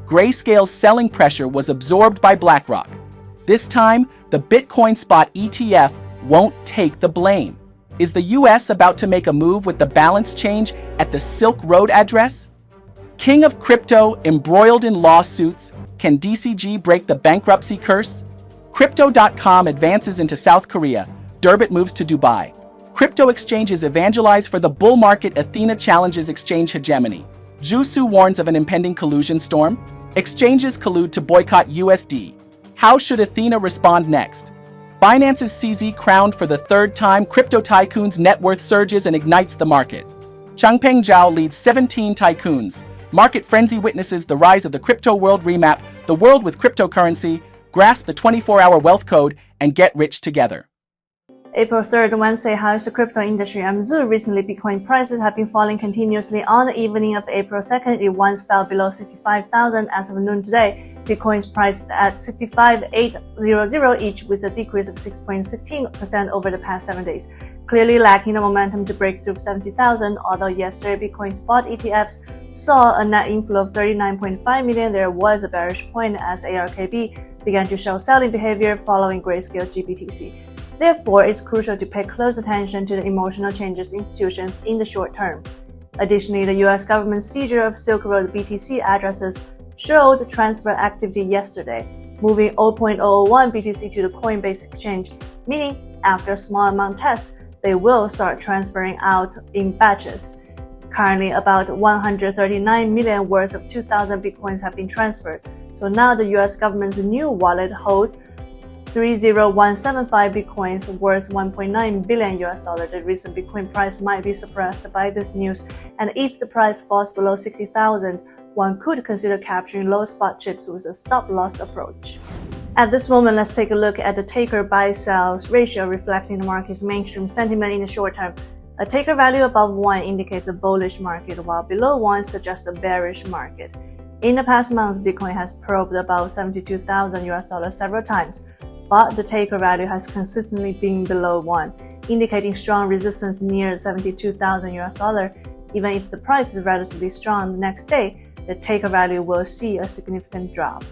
Grayscale's selling pressure was absorbed by BlackRock. This time, the Bitcoin spot ETF won't take the blame. Is the US about to make a move with the balance change at the Silk Road address? King of crypto embroiled in lawsuits, can DCG break the bankruptcy curse? Crypto.com advances into South Korea, Durbit moves to Dubai. Crypto exchanges evangelize for the bull market, Athena challenges exchange hegemony. Jusu warns of an impending collusion storm. Exchanges collude to boycott USD. How should Athena respond next? Binance's CZ crowned for the third time, crypto tycoons' net worth surges and ignites the market. Changpeng Zhao leads 17 tycoons. Market frenzy witnesses the rise of the crypto world. Remap the world with cryptocurrency, grasp the 24-hour wealth code, and get rich together. April 3rd, Wednesday, how is the crypto industry? I'm Zhu. Recently, Bitcoin prices have been falling continuously. On the evening of April 2nd, it once fell below 65,000. As of noon today, Bitcoin's priced at 65,800 each, with a decrease of 6.16% over the past 7 days, clearly lacking the momentum to break through 70,000. Although yesterday Bitcoin spot ETFs saw a net inflow of 39.5 million, there was a bearish point as ARKB began to show selling behavior following Grayscale GBTC. Therefore, it's crucial to pay close attention to the emotional changes in institutions in the short term. Additionally, the US government's seizure of Silk Road BTC addresses showed transfer activity yesterday, moving 0.001 BTC to the Coinbase exchange, meaning after a small amount test, they will start transferring out in batches. Currently, about 139 million worth of 2,000 Bitcoins have been transferred, so now the US government's new wallet holds 30175 Bitcoins worth $1.9 billion. The recent Bitcoin price might be suppressed by this news, and if the price falls below 60,000, one could consider capturing low spot chips with a stop-loss approach. At this moment, let's take a look at the taker-buy-sell ratio reflecting the market's mainstream sentiment in the short term. A taker value above 1 indicates a bullish market, while below 1 suggests a bearish market. In the past months, Bitcoin has probed above $72,000 several times, but the taker value has consistently been below 1, indicating strong resistance near $72,000. Even if the price is relatively strong the next day, the taker value will see a significant drop.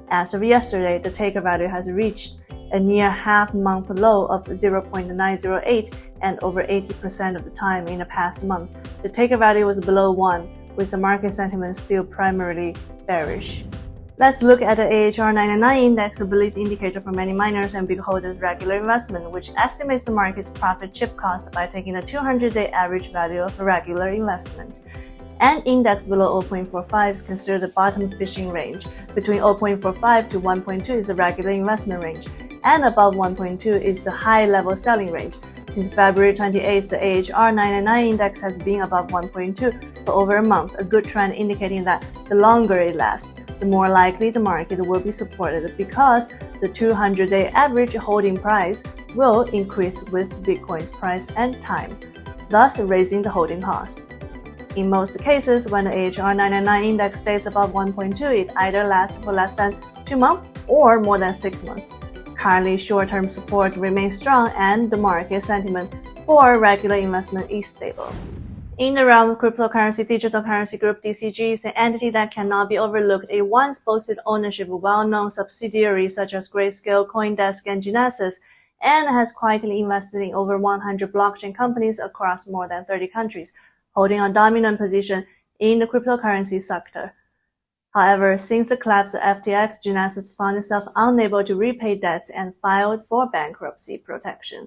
As of yesterday, the taker value has reached a near half-month low of 0.908, and over 80% of the time in the past month, the taker value was below 1, with the market sentiment still primarily bearish. Let's look at the AHR99 index, a belief indicator for many miners and big holders regular investment, which estimates the market's profit chip cost by taking the 200-day average value of a regular investment. An index below 0.45 is considered the bottom fishing range. Between 0.45 to 1.2 is the regular investment range, and above 1.2 is the high-level selling range. Since February 28th, the AHR99 index has been above 1.2 for over a month, a good trend indicating that the longer it lasts, the more likely the market will be supported because the 200-day average holding price will increase with Bitcoin's price and time, thus raising the holding cost. In most cases, when the AHR99 index stays above 1.2, it either lasts for less than 2 months or more than 6 months. Currently, short-term support remains strong and the market sentiment for regular investment is stable. In the realm of cryptocurrency, digital currency group DCG is an entity that cannot be overlooked. It once boasted ownership of well-known subsidiaries such as Grayscale, CoinDesk, and Genesis, and has quietly invested in over 100 blockchain companies across more than 30 countries, holding a dominant position in the cryptocurrency sector. However, since the collapse of FTX, Genesis found itself unable to repay debts and filed for bankruptcy protection,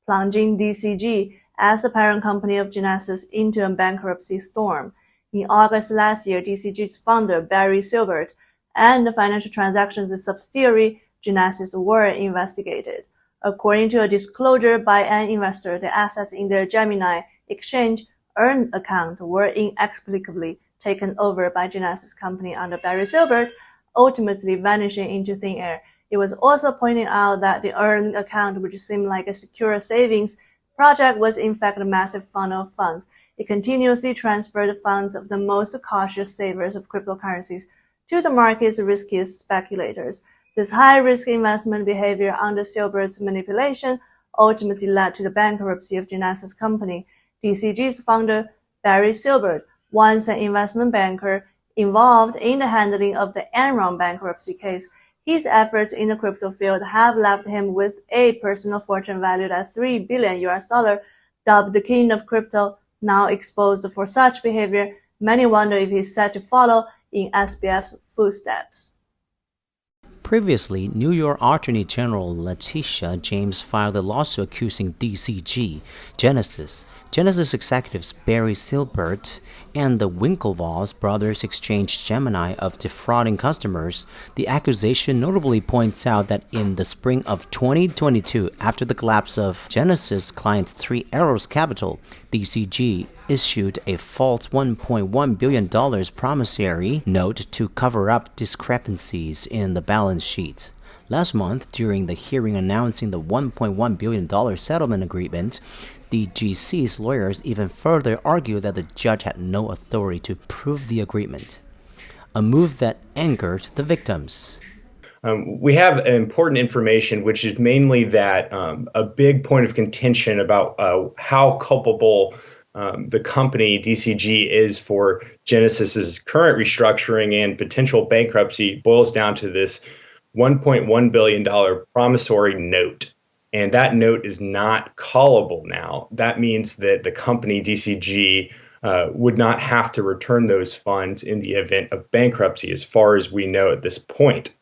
plunging DCG as the parent company of Genesis into a bankruptcy storm. In August last year, DCG's founder, Barry Silbert, and the financial transactions subsidiary, Genesis, were investigated. According to a disclosure by an investor, the assets in their Gemini exchange earn account were inexplicably taken over by Genesis company under Barry Silbert, ultimately vanishing into thin air. It was also pointed out that the earn account, which seemed like a secure savings project, was in fact a massive funnel of funds. It continuously transferred funds of the most cautious savers of cryptocurrencies to the market's riskiest speculators. This high-risk investment behavior under Silbert's manipulation ultimately led to the bankruptcy of Genesis company. DCG's founder, Barry Silbert, once an investment banker, Involved in the handling of the Enron bankruptcy case, his efforts in the crypto field have left him with a personal fortune valued at $3 billion, dubbed the king of crypto. Now exposed for such behavior, many wonder if he's set to follow in SBF's footsteps. Previously, New York Attorney General Letitia James filed a lawsuit accusing DCG, Genesis executives Barry Silbert, and the Winklevoss brothers exchange Gemini of defrauding customers. The accusation notably points out that in the spring of 2022, after the collapse of Genesis client Three Arrows Capital, DCG issued a false $1.1 billion promissory note to cover up discrepancies in the balance sheet. Last month, during the hearing announcing the $1.1 billion settlement agreement, the GC's lawyers even further argued that the judge had no authority to prove the agreement, a move that angered the victims. We have important information, which is mainly that a big point of contention about how culpable the company DCG is for Genesis's current restructuring and potential bankruptcy boils down to this $1.1 billion promissory note. And that note is not callable now. That means that the company DCG would not have to return those funds in the event of bankruptcy, as far as we know at this point.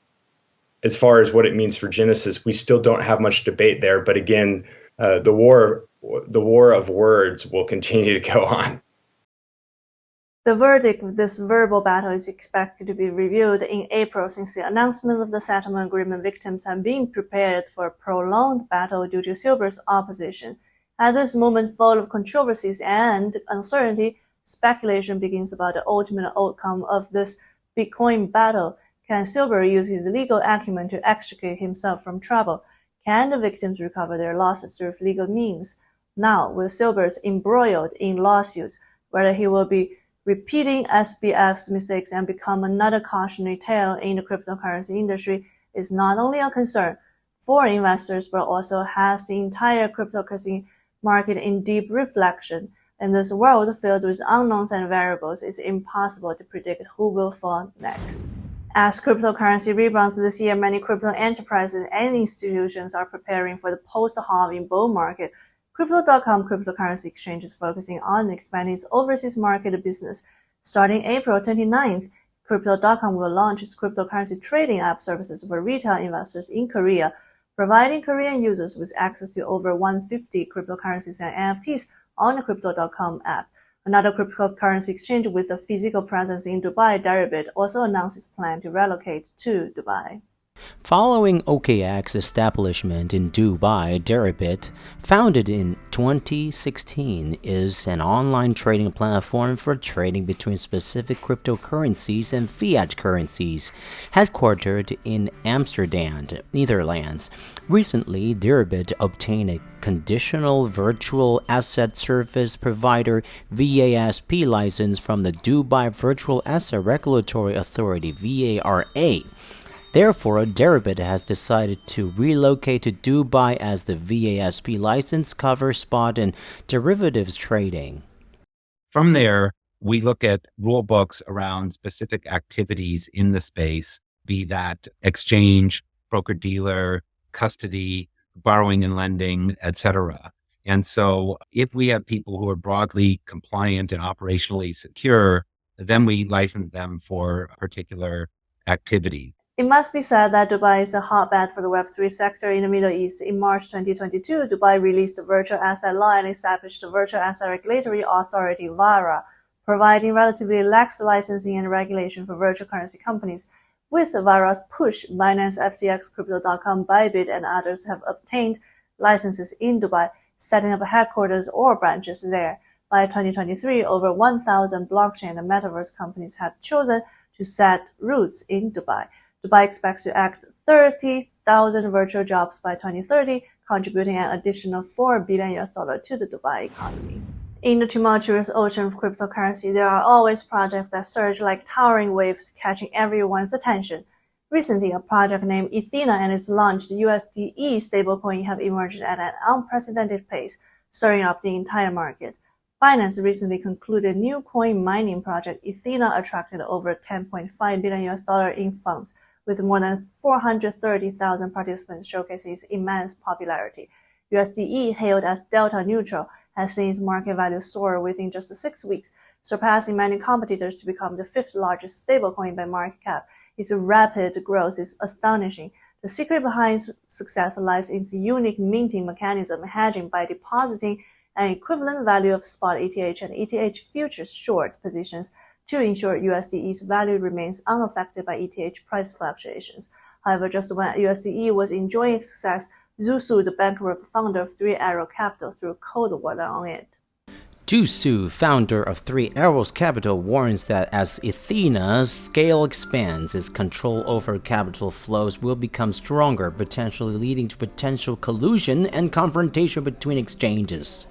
As far as what it means for Genesis, we still don't have much debate there. But again, the war of words will continue to go on. The verdict of this verbal battle is expected to be revealed in April. Since the announcement of the settlement agreement, victims have been prepared for a prolonged battle due to Silbert's opposition. At this moment full of controversies and uncertainty, speculation begins about the ultimate outcome of this Bitcoin battle. Can Silber use his legal acumen to extricate himself from trouble? Can the victims recover their losses through legal means? Now, with Silber's embroiled in lawsuits, whether he will be repeating SBF's mistakes and become another cautionary tale in the cryptocurrency industry is not only a concern for investors, but also has the entire cryptocurrency market in deep reflection. In this world filled with unknowns and variables, it's impossible to predict who will fall next. As cryptocurrency rebounds this year, many crypto enterprises and institutions are preparing for the post-halving bull market. Crypto.com cryptocurrency exchange is focusing on expanding its overseas market business. Starting April 29th, Crypto.com will launch its cryptocurrency trading app services for retail investors in Korea, providing Korean users with access to over 150 cryptocurrencies and NFTs on the Crypto.com app. Another cryptocurrency exchange with a physical presence in Dubai, Deribit, also announced its plan to relocate to Dubai. Following OKX's establishment in Dubai, Deribit, founded in 2016, is an online trading platform for trading between specific cryptocurrencies and fiat currencies, headquartered in Amsterdam, Netherlands. Recently, Deribit obtained a conditional virtual asset service provider VASP license from the Dubai Virtual Asset Regulatory Authority VARA. Therefore, Deribit has decided to relocate to Dubai as the VASP license covers spot and derivatives trading. From there, we look at rule books around specific activities in the space, be that exchange, broker-dealer, custody, borrowing and lending, etc. And so if we have people who are broadly compliant and operationally secure, then we license them for particular activities. It must be said that Dubai is a hotbed for the Web3 sector in the Middle East. In March 2022, Dubai released the Virtual Asset Law and established the Virtual Asset Regulatory Authority, VARA, providing relatively lax licensing and regulation for virtual currency companies. With VARA's push, Binance, FTX, Crypto.com, Bybit, and others have obtained licenses in Dubai, setting up headquarters or branches there. By 2023, over 1,000 blockchain and metaverse companies have chosen to set roots in Dubai. Dubai expects to add 30,000 virtual jobs by 2030, contributing an additional $4 billion to the Dubai economy. In the tumultuous ocean of cryptocurrency, there are always projects that surge like towering waves, catching everyone's attention. Recently, a project named Ethena and its launched USDE stablecoin have emerged at an unprecedented pace, stirring up the entire market. Binance recently concluded new coin mining project Ethena attracted over $10.5 billion in funds, with more than 430,000 participants showcasing its immense popularity. USDE, hailed as delta neutral, has seen its market value soar within just 6 weeks, surpassing many competitors to become the 5th largest stablecoin by market cap. Its rapid growth is astonishing. The secret behind its success lies in its unique minting mechanism, hedging by depositing an equivalent value of spot ETH and ETH futures short positions to ensure USDE's value remains unaffected by ETH price fluctuations. However, just when USDE was enjoying success, Zhu Su, the bankrupt founder of Three Arrow Capital, threw cold water on it. Zhu Su, founder of Three Arrows Capital, warns that as Ethena's scale expands, its control over capital flows will become stronger, potentially leading to potential collusion and confrontation between exchanges.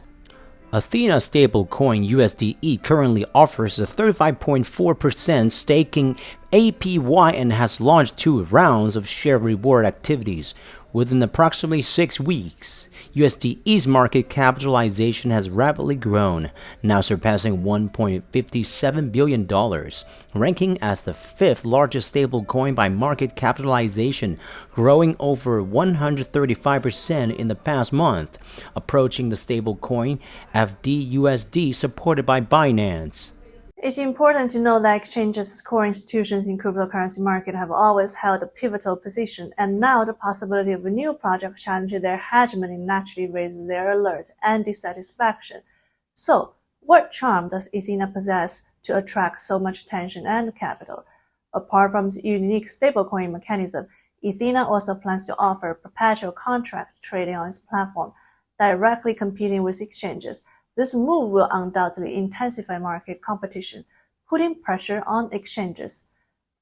Athena stablecoin USDE currently offers a 35.4% staking APY and has launched 2 rounds of share reward activities. Within approximately 6 weeks, USDE's market capitalization has rapidly grown, now surpassing $1.57 billion, ranking as the 5th largest stablecoin by market capitalization, growing over 135% in the past month, approaching the stablecoin FDUSD supported by Binance. It's important to know that exchanges as core institutions in cryptocurrency market have always held a pivotal position, and now the possibility of a new project challenging their hegemony naturally raises their alert and dissatisfaction. So, what charm does Ethena possess to attract so much attention and capital? Apart from its unique stablecoin mechanism, Ethena also plans to offer perpetual contract trading on its platform, directly competing with exchanges. This move will undoubtedly intensify market competition, putting pressure on exchanges.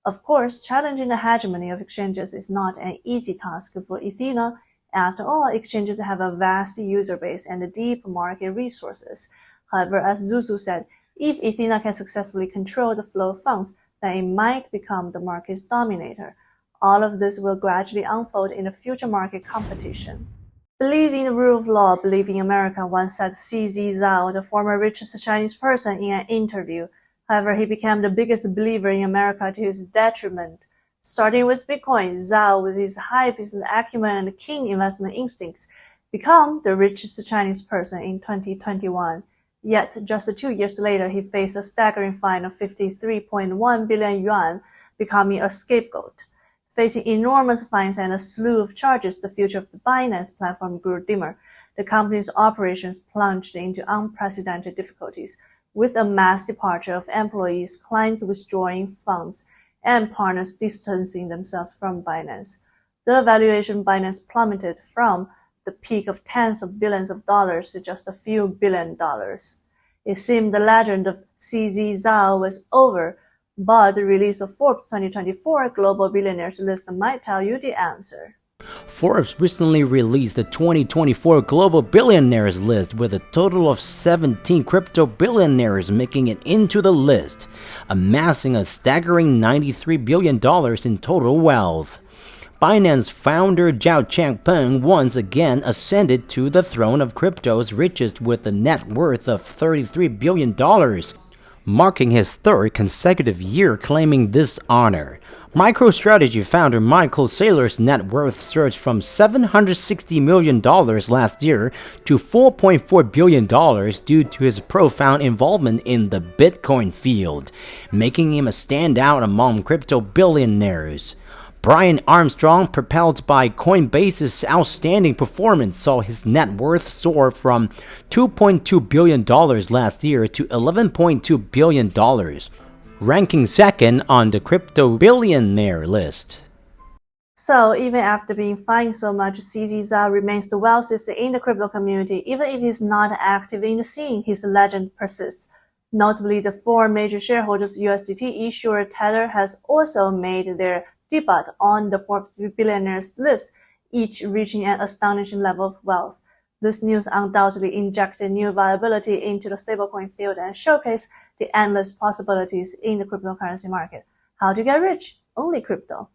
Of course, challenging the hegemony of exchanges is not an easy task for Ethena. After all, exchanges have a vast user base and deep market resources. However, as Zhu Su said, if Ethena can successfully control the flow of funds, then it might become the market's dominator. All of this will gradually unfold in the future market competition. Believe in the rule of law, believe in America, once said CZ Zhao, the former richest Chinese person, in an interview. However, he became the biggest believer in America to his detriment. Starting with Bitcoin, Zhao, with his high business acumen and keen investment instincts, became the richest Chinese person in 2021. Yet, just 2 years later, he faced a staggering fine of 53.1 billion yuan, becoming a scapegoat. Facing enormous fines and a slew of charges, the future of the Binance platform grew dimmer. The company's operations plunged into unprecedented difficulties, with a mass departure of employees, clients withdrawing funds, and partners distancing themselves from Binance. The valuation of Binance plummeted from the peak of tens of billions of dollars to just a few $1 billion. It seemed the legend of CZ Zhao was over, but the release of Forbes 2024 Global Billionaires list might tell you the answer. Forbes recently released the 2024 Global Billionaires list with a total of 17 crypto billionaires making it into the list, amassing a staggering $93 billion in total wealth. Binance founder Zhao Changpeng once again ascended to the throne of crypto's richest with a net worth of $33 billion. Marking his 3rd consecutive year claiming this honor. MicroStrategy founder Michael Saylor's net worth surged from $760 million last year to $4.4 billion due to his profound involvement in the Bitcoin field, making him a standout among crypto billionaires. Brian Armstrong, propelled by Coinbase's outstanding performance, saw his net worth soar from $2.2 billion last year to $11.2 billion, ranking 2nd on the crypto billionaire list. So, even after being fined so much, CZ Zhao remains the wealthiest in the crypto community. Even if he's not active in the scene, his legend persists. Notably, the 4 major shareholders USDT issuer Tether has also made their debut on the Forbes billionaires list, each reaching an astonishing level of wealth. This news undoubtedly injected new viability into the stablecoin field and showcased the endless possibilities in the cryptocurrency market. How to get rich? Only crypto.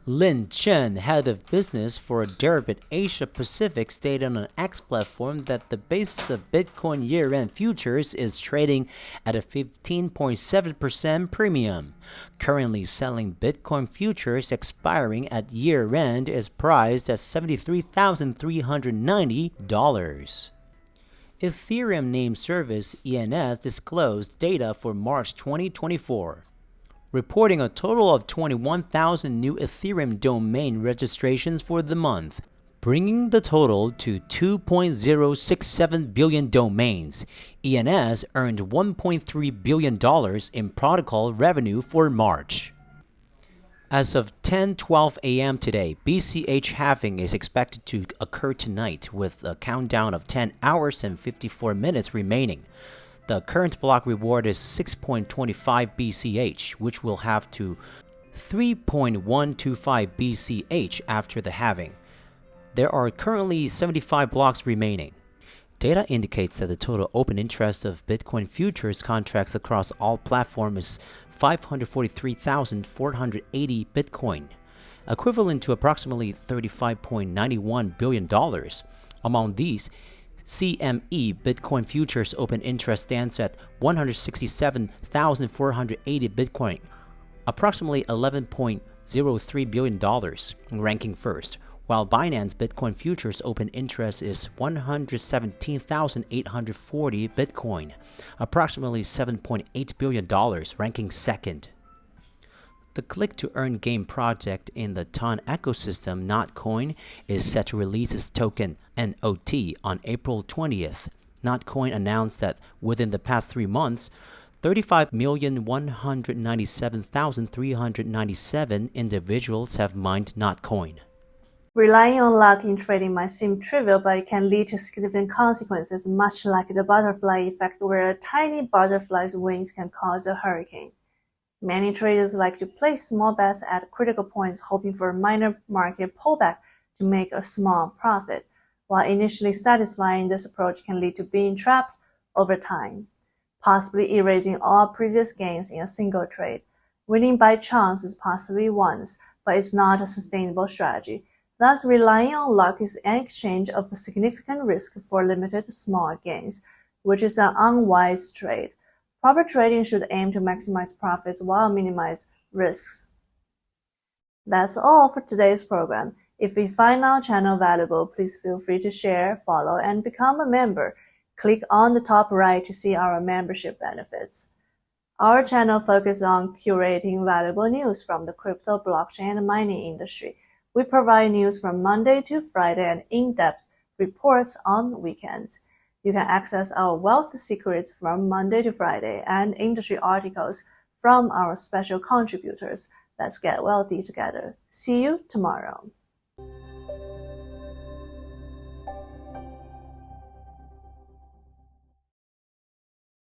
Lin Chen, head of business for Deribit Asia Pacific, stated on an X platform that the basis of Bitcoin year-end futures is trading at a 15.7% premium. Currently selling Bitcoin futures expiring at year-end is priced at $73,390. Ethereum name service ENS disclosed data for March 2024. Reporting a total of 21,000 new Ethereum domain registrations for the month, bringing the total to 2.067 billion domains. ENS earned $1.3 billion in protocol revenue for March. As of 10:12 a.m. today, BCH halving is expected to occur tonight with a countdown of 10 hours and 54 minutes remaining. The current block reward is 6.25 BCH, which will have to 3.125 BCH after the halving. There are currently 75 blocks remaining. Data indicates that the total open interest of Bitcoin futures contracts across all platforms is 543,480 Bitcoin, equivalent to approximately $35.91 billion. Among these, CME Bitcoin futures open interest stands at 167,480 Bitcoin, approximately $11.03 billion, ranking first, while Binance Bitcoin futures open interest is 117,840 Bitcoin, approximately $7.8 billion, ranking second. The click-to-earn game project in the Tron ecosystem, Notcoin, is set to release its token NOT on April 20th. Notcoin announced that within the past 3 months, 35,197,397 individuals have mined Notcoin. Relying on luck in trading might seem trivial, but it can lead to significant consequences, much like the butterfly effect, where a tiny butterfly's wings can cause a hurricane. Many traders like to place small bets at critical points, hoping for a minor market pullback to make a small profit. While initially satisfying, this approach can lead to being trapped over time, possibly erasing all previous gains in a single trade. Winning by chance is possibly once, but it's not a sustainable strategy. Thus, relying on luck is an exchange of significant risk for limited small gains, which is an unwise trade. Proper trading should aim to maximize profits while minimize risks. That's all for today's program. If you find our channel valuable, please feel free to share, follow, and become a member. Click on the top right to see our membership benefits. Our channel focuses on curating valuable news from the crypto, blockchain, and mining industry. We provide news from Monday to Friday and in-depth reports on weekends. You can access our wealth secrets from Monday to Friday and industry articles from our special contributors. Let's get wealthy together. See you tomorrow.